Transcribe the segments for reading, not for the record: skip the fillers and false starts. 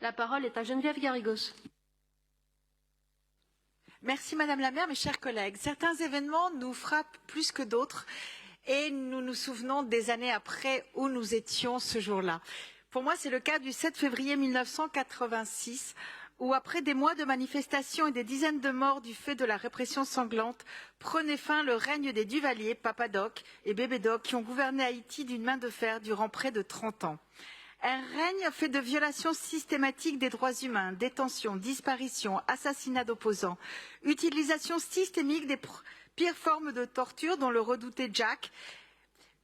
La parole est à Geneviève Garrigos. Merci Madame la maire, mes chers collègues. Certains événements nous frappent plus que d'autres et nous nous souvenons des années après où nous étions ce jour-là. Pour moi, c'est le cas du 7 février 1986, où après des mois de manifestations et des dizaines de morts du fait de la répression sanglante, prenait fin le règne des Duvalier, Papa Doc et Bébé Doc, qui ont gouverné Haïti d'une main de fer durant près de 30 ans. Un règne fait de violations systématiques des droits humains, détentions, disparitions, assassinats d'opposants, utilisation systémique des pires formes de torture dont le redouté Jack,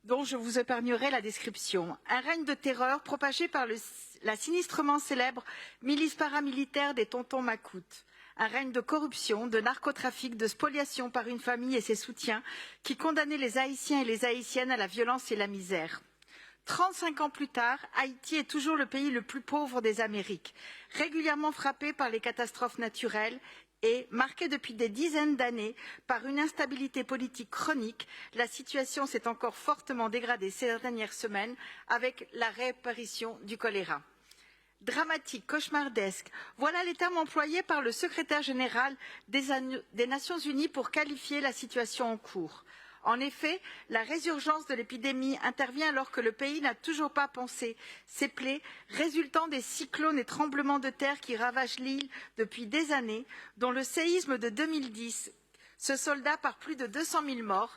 dont je vous épargnerai la description. Un règne de terreur propagé par la sinistrement célèbre milice paramilitaire des tontons Macoutes. Un règne de corruption, de narcotrafic, de spoliation par une famille et ses soutiens qui condamnaient les Haïtiens et les Haïtiennes à la violence et la misère. 35 ans plus tard, Haïti est toujours le pays le plus pauvre des Amériques, régulièrement frappé par les catastrophes naturelles et marqué depuis des dizaines d'années par une instabilité politique chronique. La situation s'est encore fortement dégradée ces dernières semaines avec la réapparition du choléra. Dramatique, cauchemardesque, voilà les termes employés par le secrétaire général des Nations Unies pour qualifier la situation en cours. En effet, la résurgence de l'épidémie intervient alors que le pays n'a toujours pas pansé ses plaies résultant des cyclones et tremblements de terre qui ravagent l'île depuis des années, dont le séisme de 2010 se solda par plus de 200 000 morts,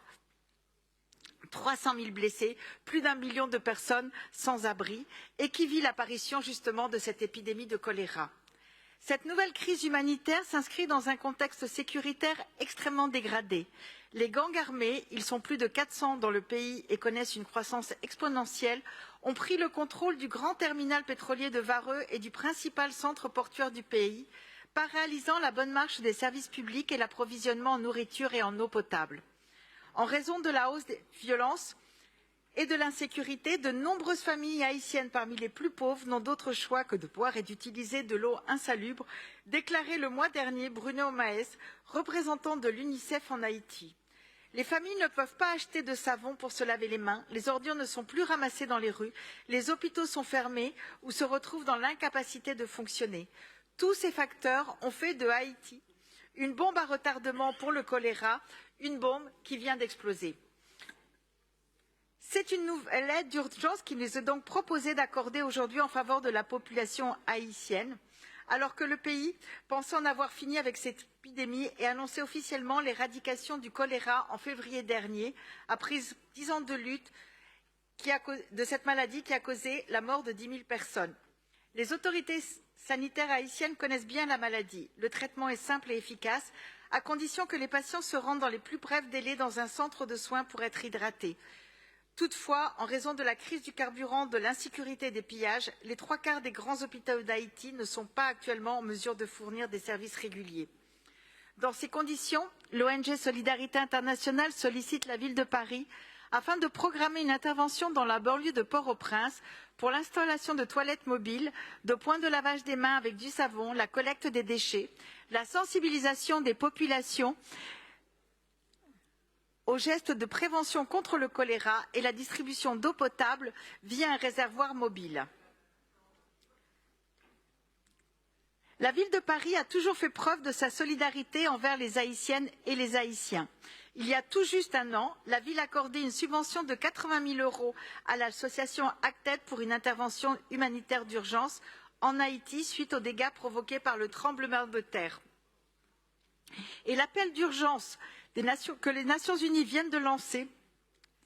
300 000 blessés, plus d'1 million de personnes sans abri, et qui vit l'apparition justement de cette épidémie de choléra. Cette nouvelle crise humanitaire s'inscrit dans un contexte sécuritaire extrêmement dégradé. Les gangs armés, ils sont plus de 400 dans le pays et connaissent une croissance exponentielle, ont pris le contrôle du grand terminal pétrolier de Vareux et du principal centre portuaire du pays, paralysant la bonne marche des services publics et l'approvisionnement en nourriture et en eau potable. En raison de la hausse des violences et de l'insécurité, de nombreuses familles haïtiennes parmi les plus pauvres n'ont d'autre choix que de boire et d'utiliser de l'eau insalubre, déclarait le mois dernier Bruno Maes, représentant de l'UNICEF en Haïti. Les familles ne peuvent pas acheter de savon pour se laver les mains, les ordures ne sont plus ramassées dans les rues, les hôpitaux sont fermés ou se retrouvent dans l'incapacité de fonctionner. Tous ces facteurs ont fait de Haïti une bombe à retardement pour le choléra, une bombe qui vient d'exploser. C'est une nouvelle aide d'urgence qui nous est donc proposée d'accorder aujourd'hui en faveur de la population haïtienne, alors que le pays pensait en avoir fini avec cette épidémie et annonçait officiellement l'éradication du choléra en février dernier, après 10 ans de lutte de cette maladie qui a causé la mort de 10 000 personnes. Les autorités sanitaires haïtiennes connaissent bien la maladie. Le traitement est simple et efficace, à condition que les patients se rendent dans les plus brefs délais dans un centre de soins pour être hydratés. Toutefois, en raison de la crise du carburant, de l'insécurité et des pillages, les 3/4 des grands hôpitaux d'Haïti ne sont pas actuellement en mesure de fournir des services réguliers. Dans ces conditions, l'ONG Solidarité Internationale sollicite la ville de Paris afin de programmer une intervention dans la banlieue de Port-au-Prince pour l'installation de toilettes mobiles, de points de lavage des mains avec du savon, la collecte des déchets, la sensibilisation des populations aux gestes de prévention contre le choléra et la distribution d'eau potable via un réservoir mobile. La ville de Paris a toujours fait preuve de sa solidarité envers les Haïtiennes et les Haïtiens. Il y a tout juste un an, la ville accordait une subvention de 80 000 € à l'association Acted pour une intervention humanitaire d'urgence en Haïti suite aux dégâts provoqués par le tremblement de terre. Et l'appel d'urgence que les Nations Unies viennent de lancer,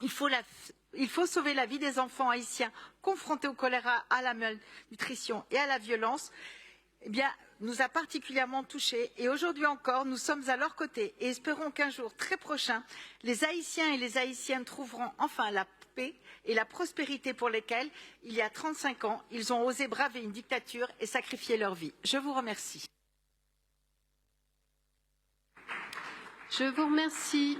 il faut sauver la vie des enfants haïtiens confrontés au choléra, à la malnutrition et à la violence, eh bien, nous a particulièrement touchés. Et aujourd'hui encore, nous sommes à leur côté et espérons qu'un jour très prochain, les Haïtiens et les Haïtiennes trouveront enfin la paix et la prospérité pour lesquelles, il y a 35 ans, ils ont osé braver une dictature et sacrifier leur vie. Je vous remercie. Je vous remercie.